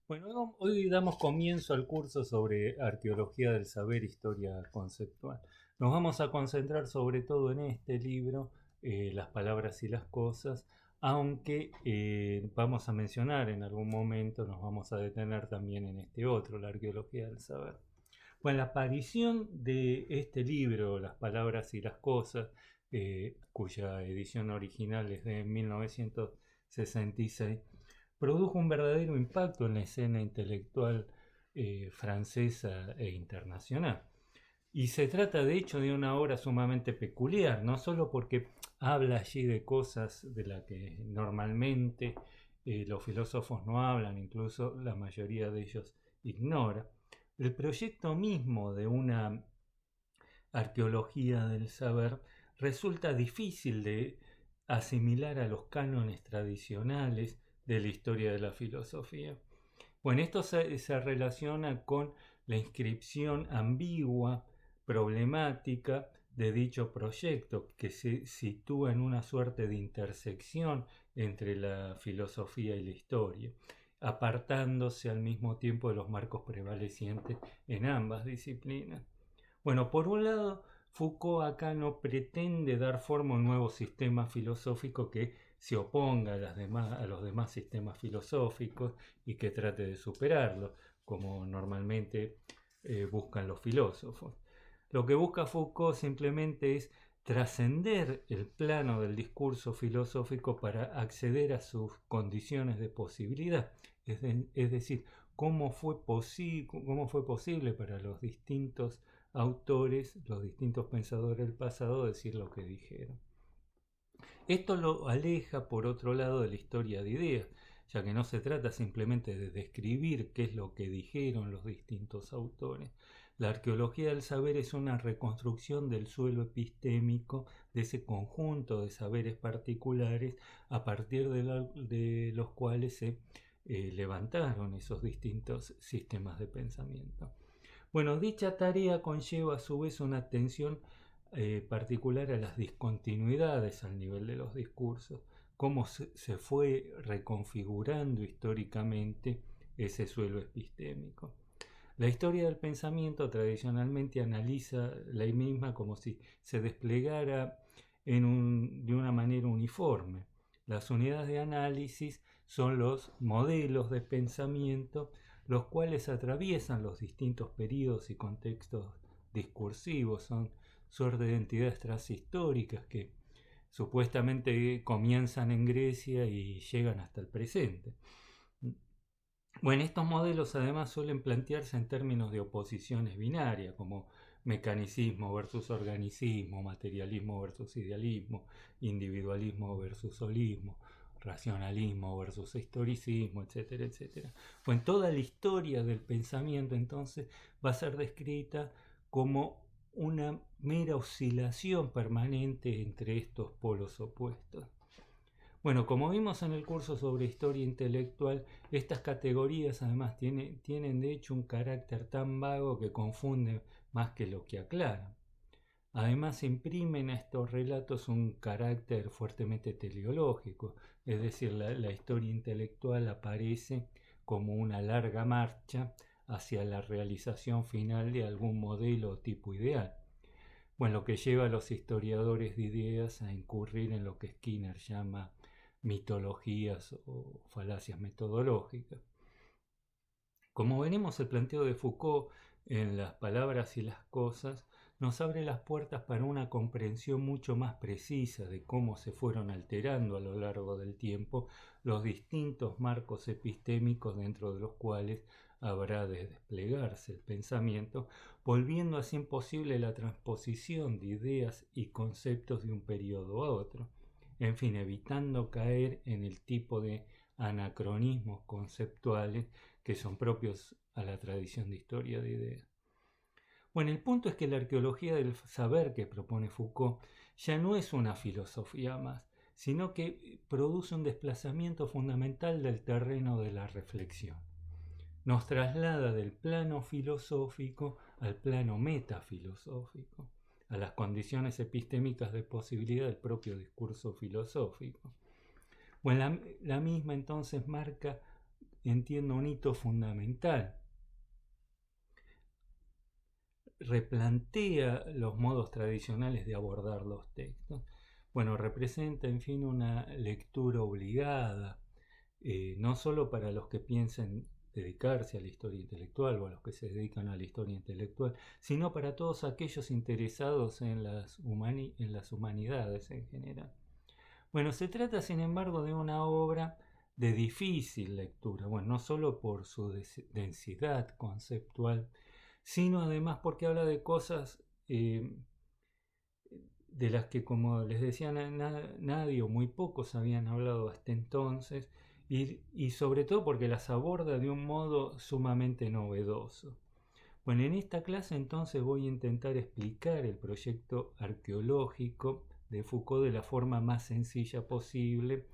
Bueno, hoy damos comienzo al curso sobre arqueología del saber, historia conceptual. Nos vamos a concentrar sobre todo en este libro, las palabras y las cosas, aunque vamos a mencionar en algún momento, nos vamos a detener también en este otro, la arqueología del saber. Bueno, la aparición de este libro, Las palabras y las cosas, cuya edición original es de 1966, produjo un verdadero impacto en la escena intelectual francesa e internacional. Y se trata de hecho de una obra sumamente peculiar, no solo porque habla allí de cosas de las que normalmente los filósofos no hablan, incluso la mayoría de ellos ignora. El proyecto mismo de una arqueología del saber resulta difícil de asimilar a los cánones tradicionales de la historia de la filosofía. Bueno, esto se relaciona con la inscripción ambigua, problemática de dicho proyecto, que se sitúa en una suerte de intersección entre la filosofía y la historia, apartándose al mismo tiempo de los marcos prevalecientes en ambas disciplinas. Bueno, por un lado, Foucault acá no pretende dar forma a un nuevo sistema filosófico que se oponga a los demás sistemas filosóficos y que trate de superarlos, como normalmente buscan los filósofos. Lo que busca Foucault simplemente es trascender el plano del discurso filosófico para acceder a sus condiciones de posibilidad, es decir, cómo fue posible para los distintos autores, los distintos pensadores del pasado, decir lo que dijeron. Esto lo aleja, por otro lado, de la historia de ideas, ya que no se trata simplemente de describir qué es lo que dijeron los distintos autores. La arqueología del saber es una reconstrucción del suelo epistémico de ese conjunto de saberes particulares a partir de los cuales se levantaron esos distintos sistemas de pensamiento. Bueno, dicha tarea conlleva a su vez una atención particular a las discontinuidades al nivel de los discursos, cómo se fue reconfigurando históricamente ese suelo epistémico. La historia del pensamiento tradicionalmente analiza la misma como si se desplegara de una manera uniforme. Las unidades de análisis son los modelos de pensamiento, los cuales atraviesan los distintos periodos y contextos discursivos, son suerte de entidades transhistóricas que supuestamente comienzan en Grecia y llegan hasta el presente. Bueno, estos modelos además suelen plantearse en términos de oposiciones binarias, como mecanicismo versus organicismo, materialismo versus idealismo, individualismo versus holismo, racionalismo versus historicismo, etcétera, etcétera. Bueno, toda la historia del pensamiento entonces va a ser descrita como una mera oscilación permanente entre estos polos opuestos. Bueno, como vimos en el curso sobre historia intelectual, estas categorías además tienen de hecho un carácter tan vago que confunde más que lo que aclara. Además imprimen a estos relatos un carácter fuertemente teleológico, es decir, la historia intelectual aparece como una larga marcha hacia la realización final de algún modelo o tipo ideal. Bueno, lo que lleva a los historiadores de ideas a incurrir en lo que Skinner llama mitologías o falacias metodológicas. Como veremos, el planteo de Foucault en Las palabras y las cosas nos abre las puertas para una comprensión mucho más precisa de cómo se fueron alterando a lo largo del tiempo los distintos marcos epistémicos dentro de los cuales habrá de desplegarse el pensamiento, volviendo así imposible la transposición de ideas y conceptos de un periodo a otro. En fin, evitando caer en el tipo de anacronismos conceptuales que son propios a la tradición de historia de ideas. Bueno, el punto es que la arqueología del saber que propone Foucault ya no es una filosofía más, sino que produce un desplazamiento fundamental del terreno de la reflexión. Nos traslada del plano filosófico al plano metafilosófico, a las condiciones epistémicas de posibilidad del propio discurso filosófico. Bueno, la misma entonces marca entiendo, un hito fundamental. Replantea los modos tradicionales de abordar los textos. Bueno, representa, en fin, una lectura obligada, no solo para los que piensen dedicarse a la historia intelectual o a los que se dedican a la historia intelectual, sino para todos aquellos interesados en las humanidades en general. Bueno, se trata, sin embargo, de una obra de difícil lectura, bueno, no solo por su densidad conceptual, sino además porque habla de cosas de las que, como les decía, nadie o muy pocos habían hablado hasta entonces, y sobre todo porque las aborda de un modo sumamente novedoso. Bueno, en esta clase entonces voy a intentar explicar el proyecto arqueológico de Foucault de la forma más sencilla posible,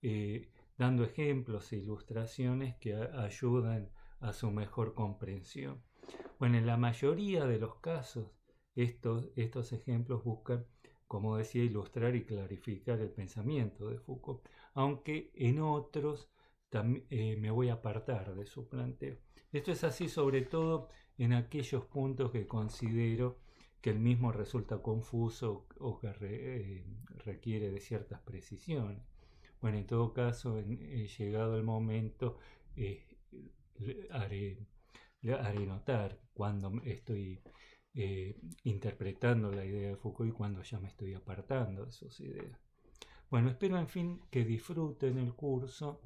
eh, dando ejemplos e ilustraciones que ayudan a su mejor comprensión. Bueno, en la mayoría de los casos, estos ejemplos buscan, como decía, ilustrar y clarificar el pensamiento de Foucault, aunque en otros me voy a apartar de su planteo. Esto es así sobre todo en aquellos puntos que considero que el mismo resulta confuso o que requiere de ciertas precisiones. Bueno, en todo caso, llegado el momento, eh, haré notar cuando estoy interpretando la idea de Foucault y cuando ya me estoy apartando de sus ideas. Bueno, espero en fin que disfruten el curso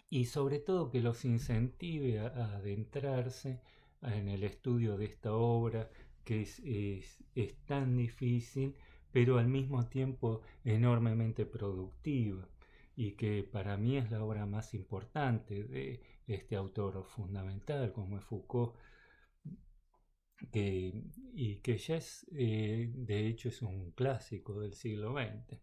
y sobre todo que los incentive a adentrarse en el estudio de esta obra que es tan difícil, pero al mismo tiempo enormemente productiva, y que para mí es la obra más importante de este autor fundamental como es Foucault, y que ya es, de hecho, es un clásico del siglo XX.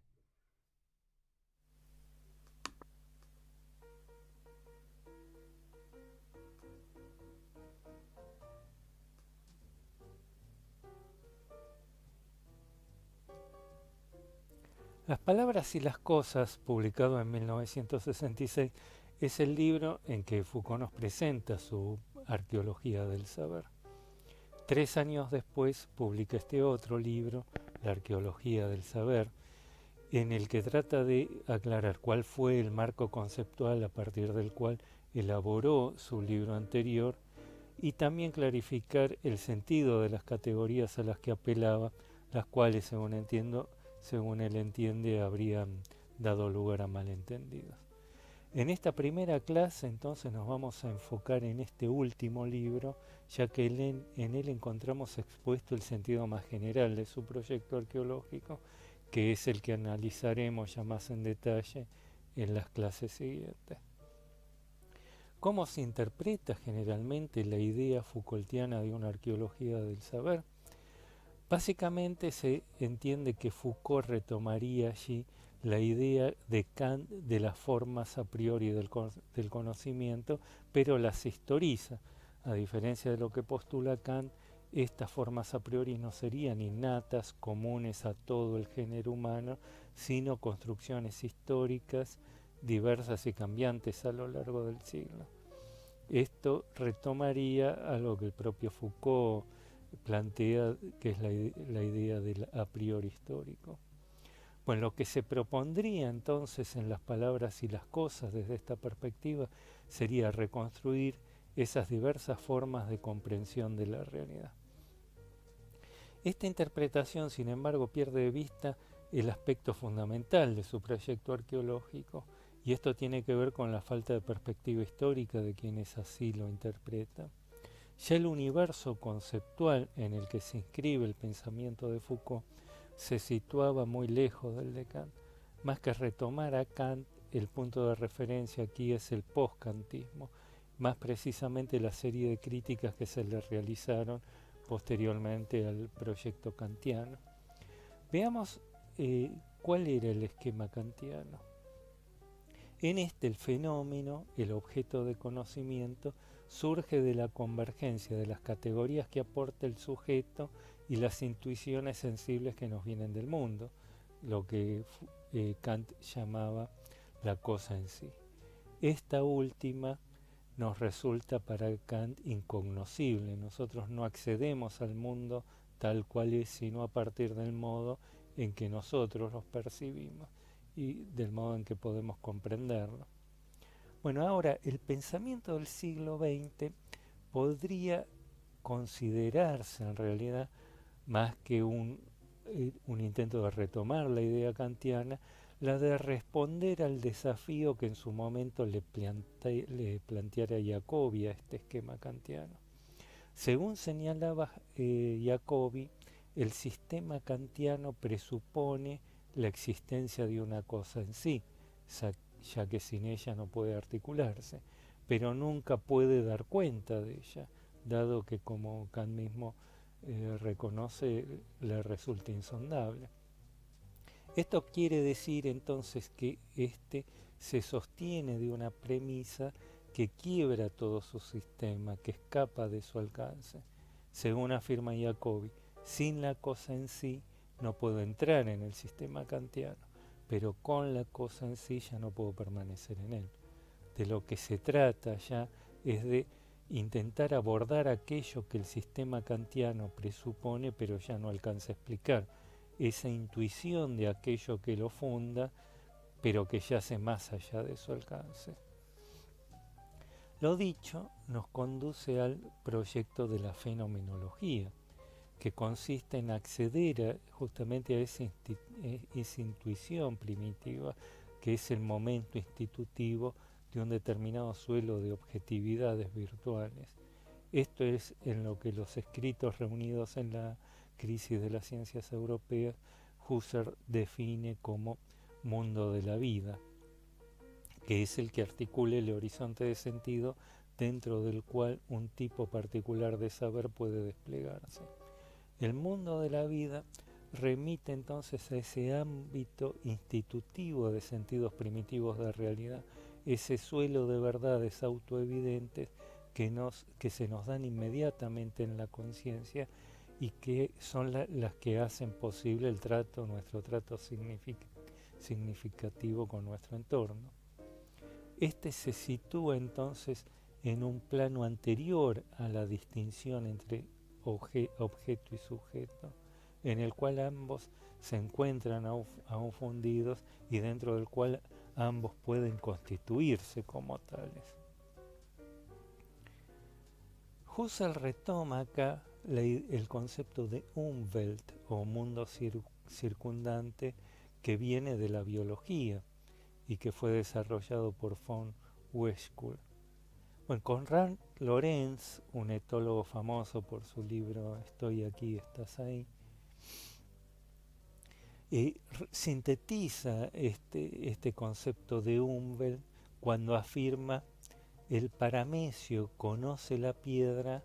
Las palabras y las cosas, publicado en 1966, es el libro en que Foucault nos presenta su arqueología del saber. 3 años después publica este otro libro, La arqueología del saber, en el que trata de aclarar cuál fue el marco conceptual a partir del cual elaboró su libro anterior y también clarificar el sentido de las categorías a las que apelaba, las cuales, según él entiende, habrían dado lugar a malentendidos. En esta primera clase entonces nos vamos a enfocar en este último libro, ya que en él encontramos expuesto el sentido más general de su proyecto arqueológico, que es el que analizaremos ya más en detalle en las clases siguientes. ¿Cómo se interpreta generalmente la idea Foucaultiana de una arqueología del saber? Básicamente se entiende que Foucault retomaría allí la idea de Kant de las formas a priori del conocimiento, pero las historiza. A diferencia de lo que postula Kant, estas formas a priori no serían innatas, comunes a todo el género humano, sino construcciones históricas diversas y cambiantes a lo largo del siglo. Esto retomaría algo que el propio Foucault plantea, que es la idea del a priori histórico. Bueno, lo que se propondría entonces en las palabras y las cosas desde esta perspectiva sería reconstruir esas diversas formas de comprensión de la realidad. Esta interpretación, sin embargo, pierde de vista el aspecto fundamental de su proyecto arqueológico, y esto tiene que ver con la falta de perspectiva histórica de quienes así lo interpretan. Ya el universo conceptual en el que se inscribe el pensamiento de Foucault se situaba muy lejos del de Kant. Más que retomar a Kant, el punto de referencia aquí es el post-kantismo, más precisamente la serie de críticas que se le realizaron posteriormente al proyecto kantiano. Veamos cuál era el esquema kantiano. En este el fenómeno, el objeto de conocimiento, surge de la convergencia de las categorías que aporta el sujeto y las intuiciones sensibles que nos vienen del mundo, lo que Kant llamaba la cosa en sí. Esta última nos resulta para Kant incognoscible. Nosotros no accedemos al mundo tal cual es, sino a partir del modo en que nosotros los percibimos y del modo en que podemos comprenderlo. Bueno, ahora el pensamiento del siglo XX podría considerarse en realidad más que un intento de retomar la idea kantiana, la de responder al desafío que en su momento le planteara Jacobi a este esquema kantiano. Según señalaba Jacobi, el sistema kantiano presupone la existencia de una cosa en sí, ya que sin ella no puede articularse, pero nunca puede dar cuenta de ella, dado que, como Kant mismo reconoce, le resulta insondable. Esto quiere decir entonces que éste se sostiene de una premisa que quiebra todo su sistema, que escapa de su alcance. Según afirma Jacobi, sin la cosa en sí no puedo entrar en el sistema kantiano, pero con la cosa en sí ya no puedo permanecer en él. De lo que se trata ya es de intentar abordar aquello que el sistema kantiano presupone pero ya no alcanza a explicar, esa intuición de aquello que lo funda pero que yace más allá de su alcance. Lo dicho nos conduce al proyecto de la fenomenología, que consiste en acceder justamente a esa intuición primitiva, que es el momento institutivo de un determinado suelo de objetividades virtuales. Esto es en lo que los escritos reunidos en la crisis de las ciencias europeas Husserl define como mundo de la vida, que es el que articula el horizonte de sentido dentro del cual un tipo particular de saber puede desplegarse. El mundo de la vida remite entonces a ese ámbito institutivo de sentidos primitivos de realidad, ese suelo de verdades autoevidentes que se nos dan inmediatamente en la conciencia y que son las que hacen posible el trato, nuestro trato significativo con nuestro entorno. Este se sitúa entonces en un plano anterior a la distinción entre objeto y sujeto, en el cual ambos se encuentran aún fundidos y dentro del cual ambos pueden constituirse como tales. Husserl retoma acá el concepto de Umwelt o mundo circundante que viene de la biología y que fue desarrollado por von Westphal. Bueno, Konrad Lorenz, un etólogo famoso por su libro Estoy aquí, estás ahí, sintetiza este concepto de Umwelt cuando afirma: el paramecio conoce la piedra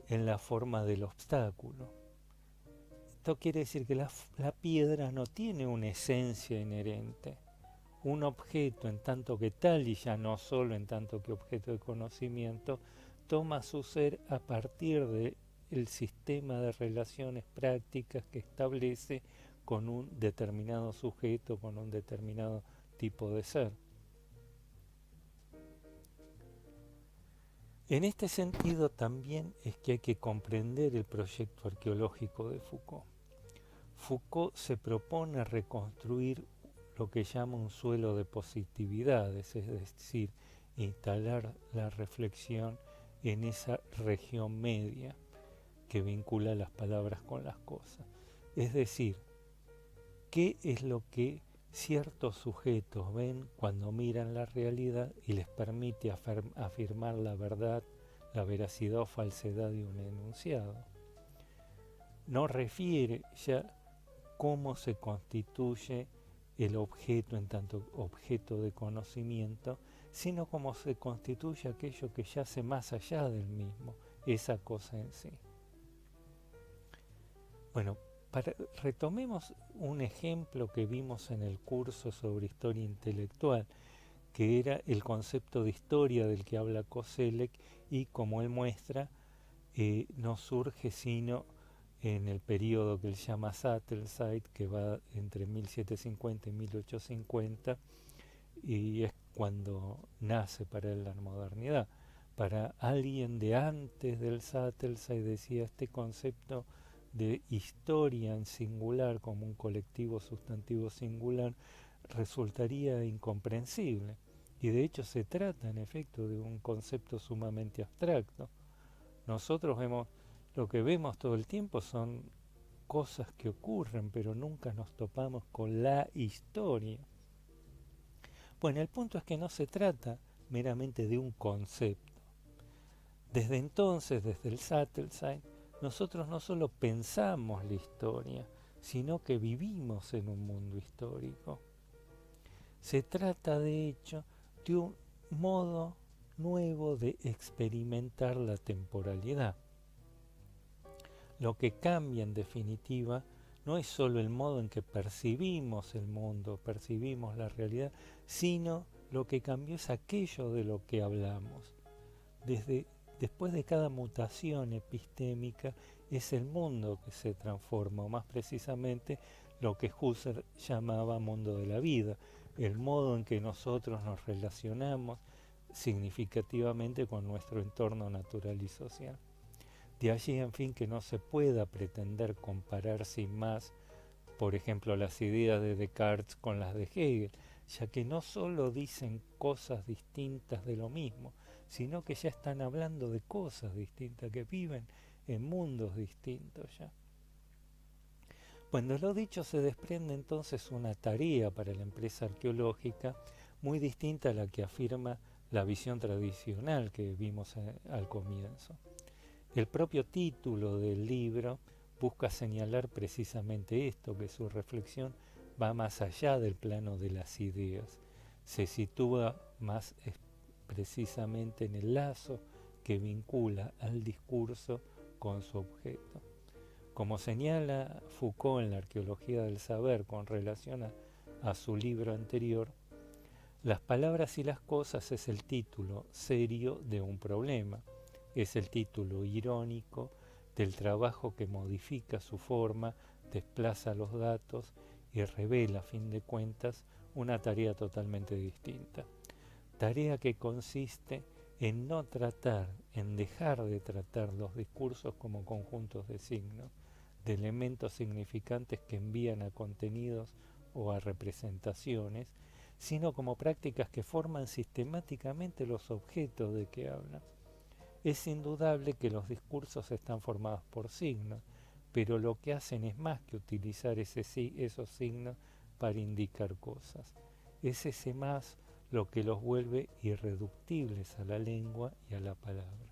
en la forma del obstáculo. Esto quiere decir que la piedra no tiene una esencia inherente. Un objeto, en tanto que tal, y ya no solo en tanto que objeto de conocimiento, toma su ser a partir del sistema de relaciones prácticas que establece con un determinado sujeto, con un determinado tipo de ser. En este sentido también es que hay que comprender el proyecto arqueológico de Foucault. Foucault se propone reconstruir lo que llama un suelo de positividades, es decir, instalar la reflexión en esa región media que vincula las palabras con las cosas. Es decir, ¿qué es lo que ciertos sujetos ven cuando miran la realidad y les permite afirmar la verdad, la veracidad o falsedad de un enunciado? No refiere ya cómo se constituye el objeto en tanto objeto de conocimiento, sino cómo se constituye aquello que yace más allá del mismo, esa cosa en sí. Bueno, retomemos un ejemplo que vimos en el curso sobre historia intelectual, que era el concepto de historia del que habla Koselleck y, como él muestra, no surge sino en el periodo que él llama Sattelzeit, que va entre 1750 y 1850, y es cuando nace para él la modernidad. Para alguien de antes del Sattelzeit decía este concepto de historia en singular como un colectivo sustantivo singular resultaría incomprensible. Y de hecho se trata en efecto de un concepto sumamente abstracto. Nosotros vemos, lo que vemos todo el tiempo son cosas que ocurren, pero nunca nos topamos con la historia. Bueno, el punto es que no se trata meramente de un concepto. Desde entonces, desde el Sattelzeit, nosotros no solo pensamos la historia, sino que vivimos en un mundo histórico. Se trata, de hecho, de un modo nuevo de experimentar la temporalidad. Lo que cambia, en definitiva, no es solo el modo en que percibimos el mundo, percibimos la realidad, sino lo que cambió es aquello de lo que hablamos. Después de cada mutación epistémica es el mundo que se transforma, o más precisamente lo que Husserl llamaba mundo de la vida, el modo en que nosotros nos relacionamos significativamente con nuestro entorno natural y social. De allí, en fin, que no se pueda pretender comparar sin más, por ejemplo, las ideas de Descartes con las de Hegel, ya que no solo dicen cosas distintas de lo mismo, sino que ya están hablando de cosas distintas, que viven en mundos distintos ya. Bueno, de lo dicho se desprende entonces una tarea para la empresa arqueológica muy distinta a la que afirma la visión tradicional que vimos al comienzo. El propio título del libro busca señalar precisamente esto, que su reflexión va más allá del plano de las ideas, se sitúa más precisamente en el lazo que vincula al discurso con su objeto. Como señala Foucault en la Arqueología del Saber con relación a su libro anterior, las palabras y las cosas es el título serio de un problema. Es el título irónico del trabajo que modifica su forma, desplaza los datos y revela, a fin de cuentas, una tarea totalmente distinta. Tarea que consiste en no tratar, en dejar de tratar los discursos como conjuntos de signos, de elementos significantes que envían a contenidos o a representaciones, sino como prácticas que forman sistemáticamente los objetos de que hablan. Es indudable que los discursos están formados por signos, pero lo que hacen es más que utilizar esos signos para indicar cosas. Es ese más lo que los vuelve irreductibles a la lengua y a la palabra.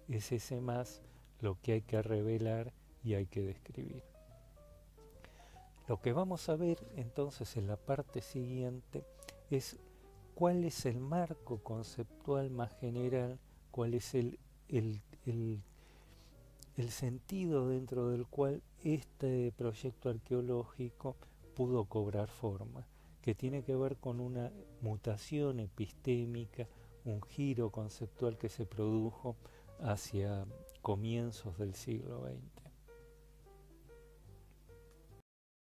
Es ese más lo que hay que revelar y hay que describir. Lo que vamos a ver entonces en la parte siguiente es cuál es el marco conceptual más general, cuál es el sentido dentro del cual este proyecto arqueológico pudo cobrar forma, que tiene que ver con una mutación epistémica, un giro conceptual que se produjo hacia comienzos del siglo XX.